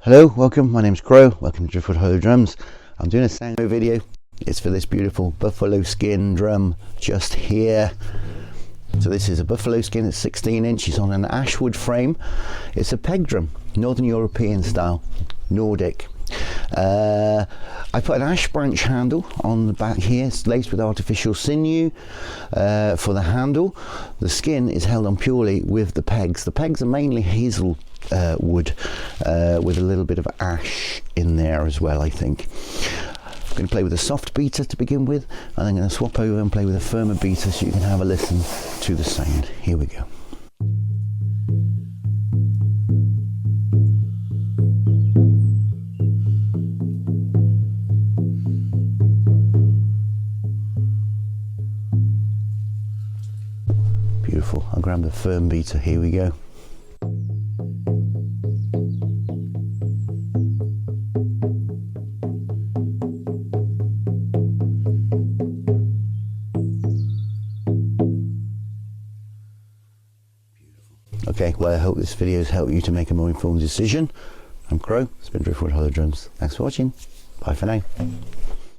Hello, welcome, my name's Crow, welcome to Driftwood Hollow Drums. I'm doing a sound video. It's for this beautiful buffalo skin drum just here. So this is a buffalo skin, it's 16 inches on an ashwood frame. It's a peg drum, Northern European style, Nordic. I put an ash branch handle on the back here. It's laced with artificial sinew for the handle. The skin is held on purely with the pegs. The pegs are mainly hazel wood with a little bit of ash in there as well, I think. I'm going to play with a soft beater to begin with, and I'm going to swap over and play with a firmer beater so you can have a listen to the sound. Here we go. Beautiful. I'll grab the firm beater. Here we go. Okay, well, I hope this video has helped you to make a more informed decision. I'm Crow, it's been Driftwood Hollow Drums. Thanks for watching. Bye for now.